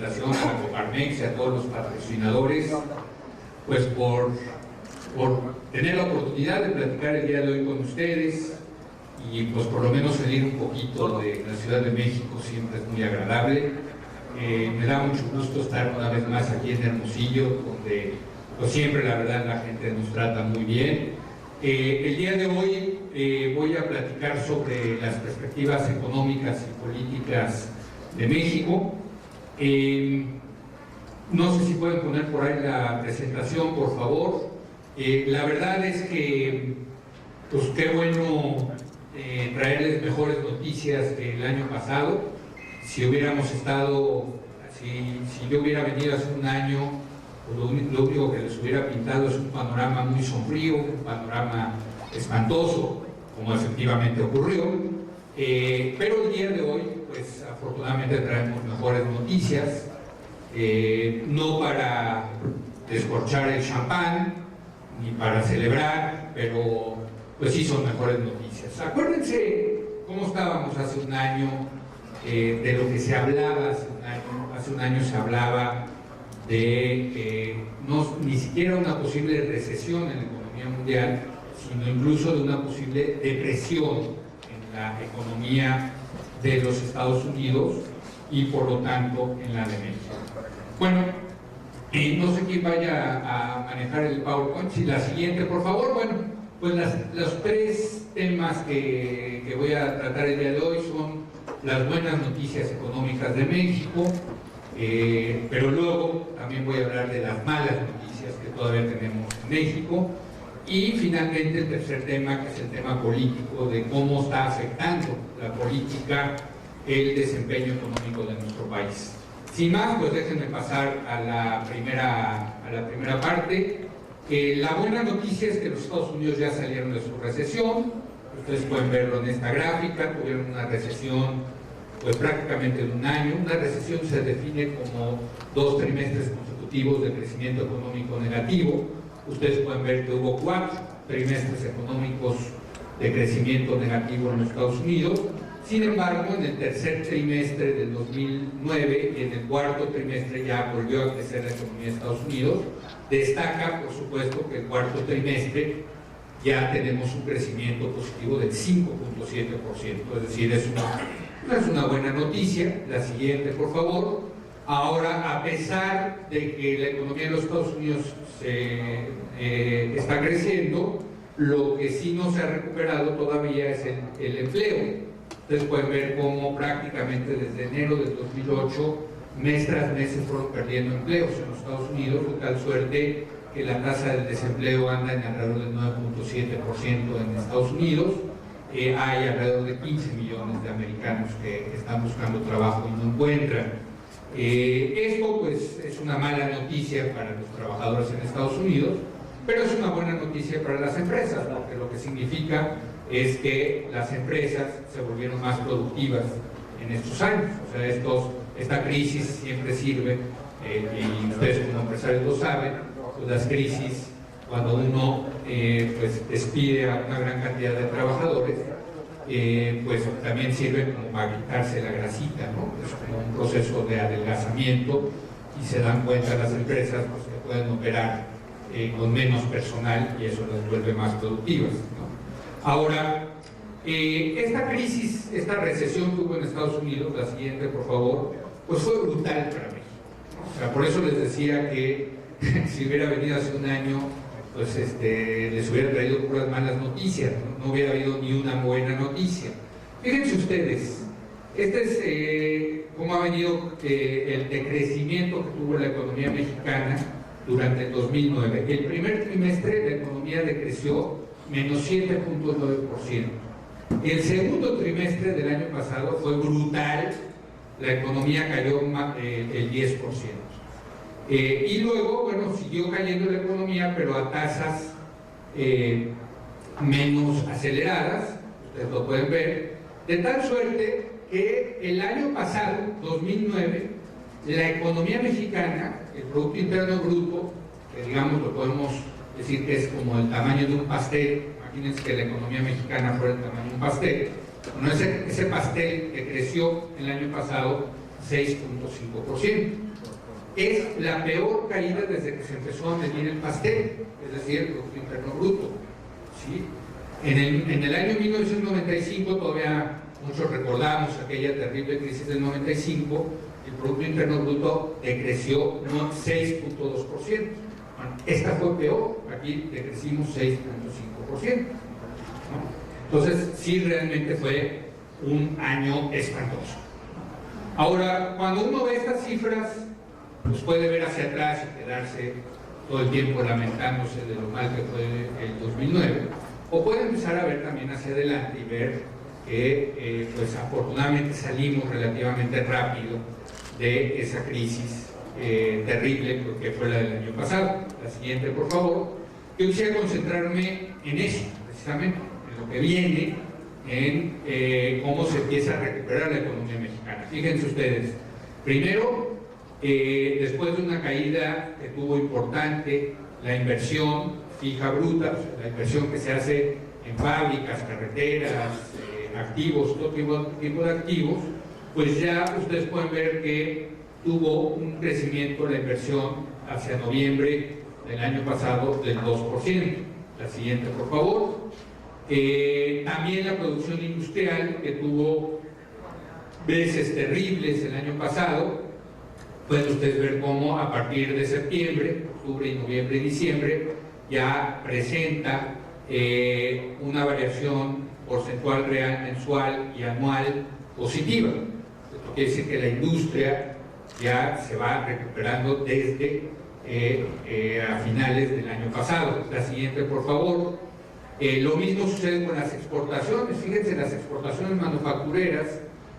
representación, a la Coparmex y a todos los patrocinadores, pues por tener la oportunidad de platicar el día de hoy con ustedes y pues por lo menos salir un poquito de la Ciudad de México siempre es muy agradable. Me da mucho gusto estar una vez más aquí en Hermosillo, donde pues siempre la verdad la gente nos trata muy bien. El día de hoy voy a platicar sobre las perspectivas económicas y políticas de México. No sé si pueden poner por ahí la presentación, por favor. La verdad es que, pues qué bueno traerles mejores noticias que el año pasado. Si hubiéramos estado, si yo hubiera venido hace un año, lo único que les hubiera pintado es un panorama muy sombrío, un panorama espantoso, como efectivamente ocurrió. Pero el día de hoy, pues afortunadamente traemos mejores noticias, no para descorchar el champán, ni para celebrar, pero pues sí son mejores noticias. Acuérdense cómo estábamos hace un año, de lo que se hablaba hace un año. Hace un año se hablaba de ni siquiera una posible recesión en la economía mundial, sino incluso de una posible depresión en la economía de los Estados Unidos y por lo tanto en la de México. Bueno, no sé quién vaya a manejar el PowerPoint. Si la siguiente, por favor. Bueno, pues los tres temas que voy a tratar el día de hoy son las buenas noticias económicas de México, pero luego también voy a hablar de las malas noticias que todavía tenemos en México, y finalmente el tercer tema, que es el tema político, de cómo está afectando la política el desempeño económico de nuestro país. Sin más, pues déjenme pasar a la primera parte. La buena noticia es que los Estados Unidos ya salieron de su recesión. Ustedes pueden verlo en esta gráfica. Tuvieron una recesión pues prácticamente de un año. Una recesión se define como 2 trimestres consecutivos de crecimiento económico negativo. Ustedes pueden ver que hubo 4 trimestres económicos de crecimiento negativo en los Estados Unidos. Sin embargo, en el tercer trimestre del 2009 y en el cuarto trimestre ya volvió a crecer la economía de Estados Unidos. Destaca, por supuesto, que el cuarto trimestre ya tenemos un crecimiento positivo del 5.7%, es decir, es una buena noticia. La siguiente, por favor. Ahora, a pesar de que la economía de los Estados Unidos está creciendo, lo que sí no se ha recuperado todavía es el empleo. Ustedes pueden ver cómo prácticamente desde enero del 2008, mes tras mes, se fueron perdiendo empleos en los Estados Unidos, de tal suerte que la tasa de desempleo anda en alrededor del 9.7% en Estados Unidos. Hay alrededor de 15 millones de americanos que están buscando trabajo y no encuentran. Esto pues es una mala noticia para los trabajadores en Estados Unidos, pero es una buena noticia para las empresas, porque lo que significa es que las empresas se volvieron más productivas en estos años. O sea, esta crisis siempre sirve, y ustedes como empresarios lo saben, pues las crisis, cuando uno pues despide a una gran cantidad de trabajadores, pues también sirve como para quitarse la grasita, ¿no? Es como un proceso de adelgazamiento, y se dan cuenta las empresas pues, que pueden operar con menos personal, y eso las vuelve más productivas, ¿no? Ahora, esta crisis, esta recesión que hubo en Estados Unidos, la siguiente por favor, pues fue brutal para México, ¿no? O sea, por eso les decía que si hubiera venido hace un año, pues les hubiera traído puras malas noticias, no hubiera habido ni una buena noticia. Fíjense ustedes, es cómo ha venido el decrecimiento que tuvo la economía mexicana durante el 2009. El primer trimestre la economía decreció menos 7.9%. El segundo trimestre del año pasado fue brutal, la economía cayó el 10%. Y luego, bueno, siguió cayendo la economía, pero a tasas menos aceleradas, ustedes lo pueden ver, de tal suerte que el año pasado, 2009, la economía mexicana, el Producto Interno Bruto, que digamos lo podemos decir que es como el tamaño de un pastel, imagínense que la economía mexicana fuera el tamaño de un pastel, bueno, ese pastel que creció el año pasado 6.5%. es la peor caída desde que se empezó a medir el pastel, es decir, el Producto Interno Bruto, ¿sí? En el año 1995, todavía muchos recordamos aquella terrible crisis del 95, el Producto Interno Bruto decreció 6.2%. Bueno, esta fue peor, aquí decrecimos 6.5%, ¿no? Entonces, sí, realmente fue un año espantoso. Ahora, cuando uno ve estas cifras, pues puede ver hacia atrás y quedarse todo el tiempo lamentándose de lo mal que fue el 2009, o puede empezar a ver también hacia adelante y ver que pues afortunadamente salimos relativamente rápido de esa crisis terrible que fue la del año pasado. La siguiente, por favor. Yo quisiera concentrarme en eso, precisamente, en lo que viene, en cómo se empieza a recuperar la economía mexicana. Fíjense ustedes, primero, después de una caída que tuvo importante, la inversión fija bruta, o sea, la inversión que se hace en fábricas, carreteras, activos, todo tipo de activos, pues ya ustedes pueden ver que tuvo un crecimiento de la inversión hacia noviembre del año pasado del 2%. La siguiente, por favor. También la producción industrial, que tuvo veces terribles el año pasado, pueden ustedes ver cómo a partir de septiembre, octubre, noviembre y diciembre ya presenta una variación porcentual real, mensual y anual positiva. Esto quiere decir que la industria ya se va recuperando desde a finales del año pasado. La siguiente, por favor. Lo mismo sucede con las exportaciones. Fíjense, las exportaciones manufactureras,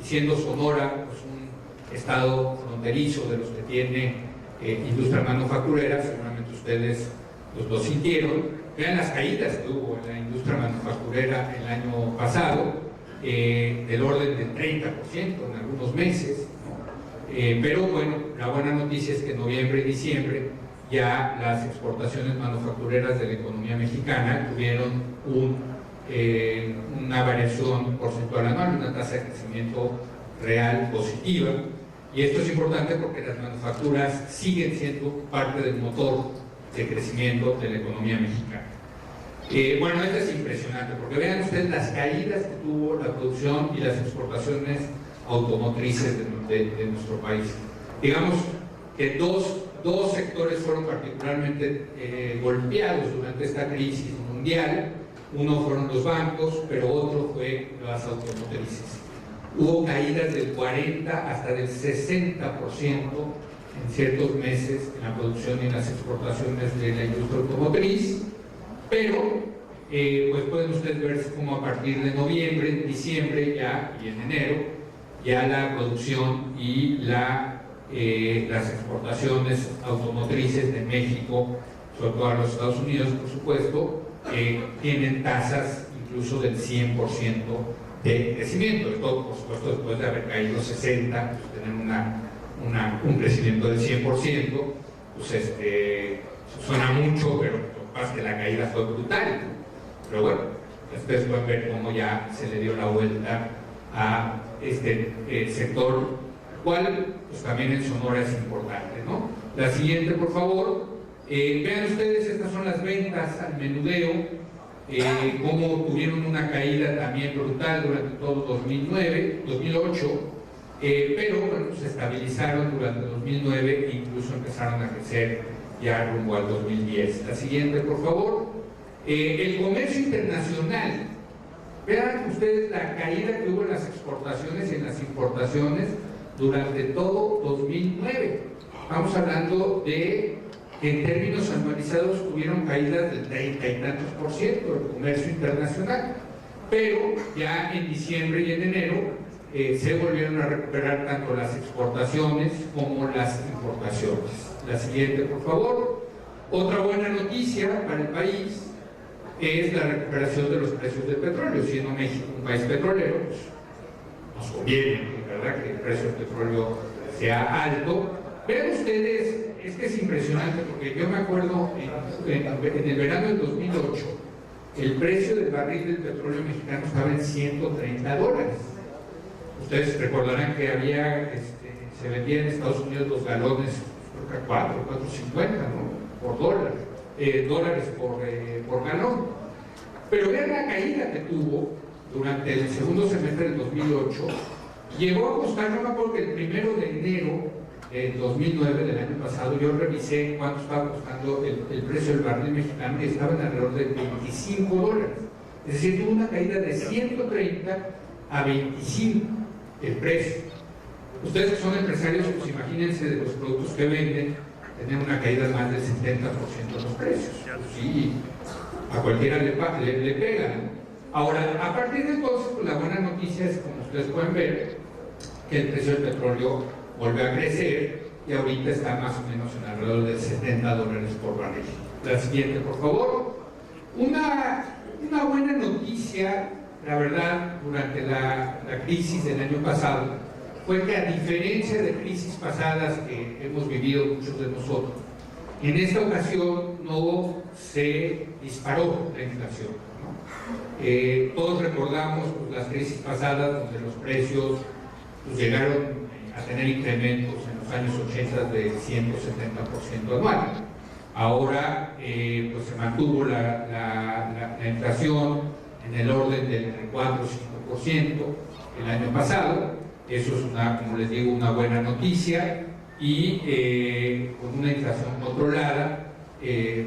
y siendo Sonora pues, un estado fronterizo de los que tiene industria manufacturera, seguramente ustedes pues, lo sintieron. Vean las caídas que hubo en la industria manufacturera el año pasado, del orden del 30% en algunos meses, ¿no? Pero bueno, la buena noticia es que en noviembre y diciembre ya las exportaciones manufactureras de la economía mexicana tuvieron una variación porcentual anual, una tasa de crecimiento real positiva, y esto es importante porque las manufacturas siguen siendo parte del motor de crecimiento de la economía mexicana. Bueno, esto es impresionante, porque vean ustedes las caídas que tuvo la producción y las exportaciones automotrices de nuestro país. Digamos que dos sectores fueron particularmente golpeados durante esta crisis mundial. Uno fueron los bancos, pero otro fue las automotrices. Hubo caídas del 40 hasta del 60% en ciertos meses en la producción y en las exportaciones de la industria automotriz, pero pues pueden ustedes ver cómo a partir de noviembre, diciembre ya y en enero ya la producción y las exportaciones automotrices de México, sobre todo a los Estados Unidos, por supuesto, tienen tasas incluso del 100% de crecimiento. Esto, por supuesto, después de haber caído 60, pues, tener un crecimiento del 100%, pues suena mucho, pero lo que pasa es que la caída fue brutal. Pero bueno, ustedes pueden ver cómo ya se le dio la vuelta a este sector, cual pues también en Sonora es importante, ¿no? La siguiente, por favor. Vean ustedes, estas son las ventas al menudeo, cómo tuvieron una caída también brutal durante todo 2008, pero bueno, se estabilizaron durante 2009 e incluso empezaron a crecer ya rumbo al 2010. La siguiente, por favor. El comercio internacional. Vean ustedes la caída que hubo en las exportaciones y en las importaciones durante todo 2009. Estamos hablando de que en términos anualizados tuvieron caídas del 30 y tantos % del comercio internacional, pero ya en diciembre y en enero se volvieron a recuperar tanto las exportaciones como las importaciones. La siguiente, por favor. Otra buena noticia para el país es la recuperación de los precios del petróleo. Siendo México un país petrolero, pues, nos conviene, ¿verdad?, que el precio del petróleo sea alto. Vean ustedes, es que es impresionante, porque yo me acuerdo en el verano del 2008, el precio del barril del petróleo mexicano estaba en $130. Ustedes recordarán que se vendían en Estados Unidos los galones creo que a 4.50, ¿no? Por dólares por galón. Pero vean la caída que tuvo durante el segundo semestre del 2008. Llegó a costar, no me acuerdo que el 1 de enero del 2009, del año pasado, yo revisé cuánto estaba costando el precio del barril mexicano y estaba en alrededor de $25. Es decir, tuvo una caída de 130 a 25 el precio. Ustedes que son empresarios, pues imagínense de los productos que venden, tener una caída de más del 70% de los precios. Pues sí, a cualquiera le pega, ¿no? Ahora, a partir de entonces, pues la buena noticia es, como ustedes pueden ver, que el precio del petróleo vuelve a crecer y ahorita está más o menos en alrededor de $70 por barril. La siguiente, por favor. Una buena noticia, la verdad, durante la crisis del año pasado, fue que a diferencia de crisis pasadas que hemos vivido muchos de nosotros, en esta ocasión no se disparó la inflación, ¿no? Todos recordamos pues, las crisis pasadas donde los precios pues, llegaron a tener incrementos en los años 80 de 170% anual. Ahora pues se mantuvo la inflación en el orden del 4 o 5% el año pasado. Eso es, como les digo, una buena noticia, y con una inflación controlada, y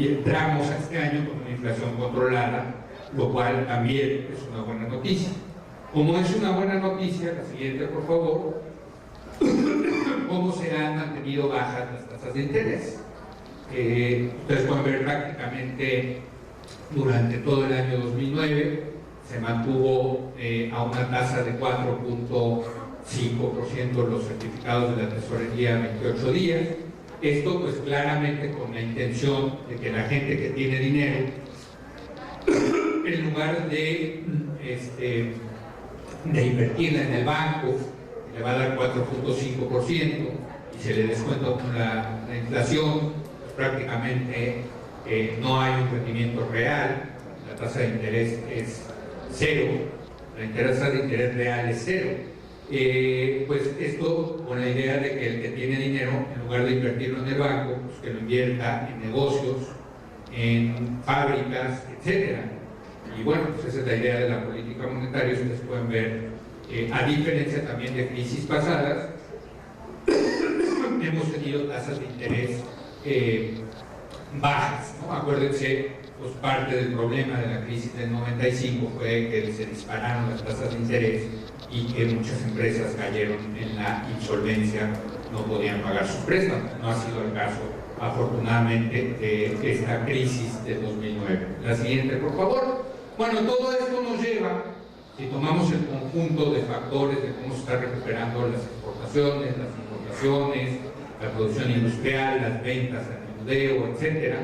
entramos a este año con una inflación controlada, lo cual también es una buena noticia. Como es una buena noticia, la siguiente, por favor, cómo se han mantenido bajas las tasas de interés. Ustedes pueden ver prácticamente durante todo el año 2009 se mantuvo a una tasa de 4.5% los certificados de la tesorería a 28 días. Esto pues claramente con la intención de que la gente que tiene dinero, en lugar de invertirla en el banco, le va a dar 4.5% y se le descuenta con la inflación, pues prácticamente no hay un rendimiento real, la tasa de interés es cero, la tasa de interés real es cero. Pues esto con la idea de que el que tiene dinero, en lugar de invertirlo en el banco, pues que lo invierta en negocios, en fábricas, etcétera. Y bueno, pues esa es la idea de la política monetaria. Ustedes pueden ver, a diferencia también de crisis pasadas, hemos tenido tasas de interés bajas, ¿no? Acuérdense, pues parte del problema de la crisis del 95 fue que se dispararon las tasas de interés y que muchas empresas cayeron en la insolvencia, no podían pagar sus préstamos. No ha sido el caso, afortunadamente, de esta crisis de 2009. La siguiente, por favor. Bueno, todo esto nos lleva, si tomamos el conjunto de factores de cómo se está recuperando las exportaciones, las importaciones, la producción industrial, las ventas, el menudeo, etcétera,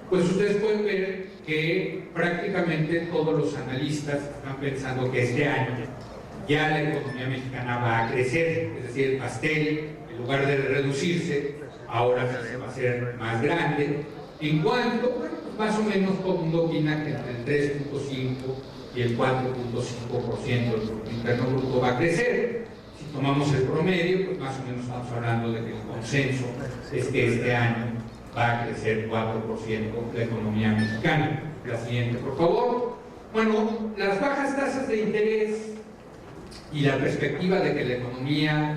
pues ustedes pueden ver que prácticamente todos los analistas están pensando que este año ya la economía mexicana va a crecer, es decir, el pastel, en lugar de reducirse, ahora va a ser más grande. En cuanto, bueno, pues más o menos todo el mundo opina que entre el 3.5 y el 4.5% del Producto Interno Bruto va a crecer. Si tomamos el promedio, pues más o menos estamos hablando de que el consenso es que este año va a crecer 4% la economía mexicana. La siguiente, por favor. Bueno, las bajas tasas de interés y la perspectiva de que la economía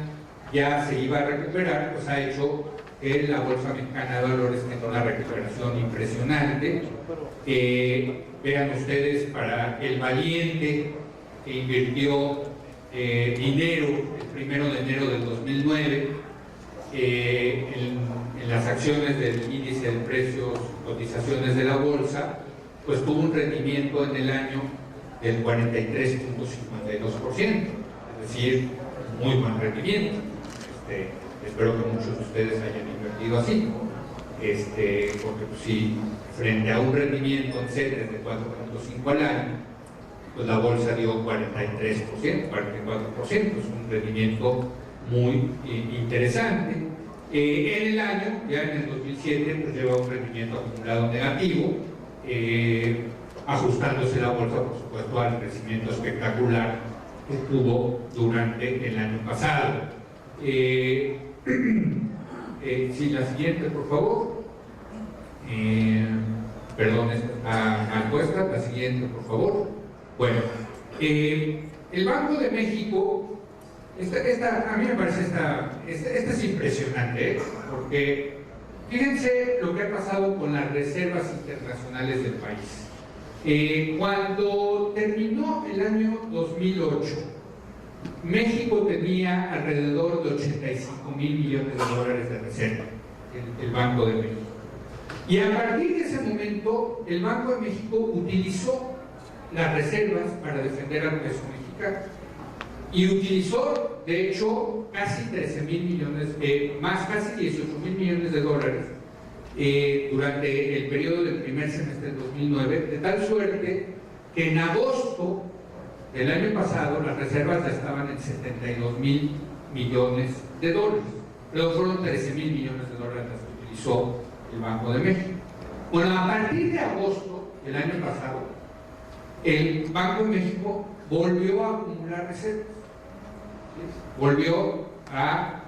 ya se iba a recuperar, pues ha hecho que la Bolsa Mexicana de Valores tenga una recuperación impresionante. Vean ustedes, para el valiente que invirtió dinero el 1 de enero del 2009 en las acciones del índice de precios, cotizaciones de la bolsa, pues tuvo un rendimiento en el año del 43.52%, es decir, muy buen rendimiento. Espero que muchos de ustedes hayan invertido así, porque pues, si frente a un rendimiento en CETES de 4.5 al año, pues la bolsa dio 43%, 44%, es un rendimiento muy interesante. En el año, ya en el 2007, pues lleva un rendimiento acumulado negativo, ajustándose la bolsa, por supuesto, al crecimiento espectacular que tuvo durante el año pasado. Sí, la siguiente, por favor. Perdón, esta está mal puesta. La siguiente, por favor. Bueno, el Banco de México, a mí me parece esta es impresionante, porque fíjense lo que ha pasado con las reservas internacionales del país. Cuando terminó el año 2008, México tenía alrededor de 85 mil millones de dólares de reserva, el Banco de México. Y a partir de ese momento, el Banco de México utilizó las reservas para defender al peso mexicano. Y utilizó, de hecho, casi 13 mil millones, casi 18 mil millones de dólares durante el periodo del primer semestre del 2009, de tal suerte que en agosto del año pasado las reservas ya estaban en 72 mil millones de dólares. Luego fueron 13 mil millones de dólares las que utilizó el Banco de México. Bueno, a partir de agosto del año pasado, el Banco de México volvió a acumular reservas. Volvió a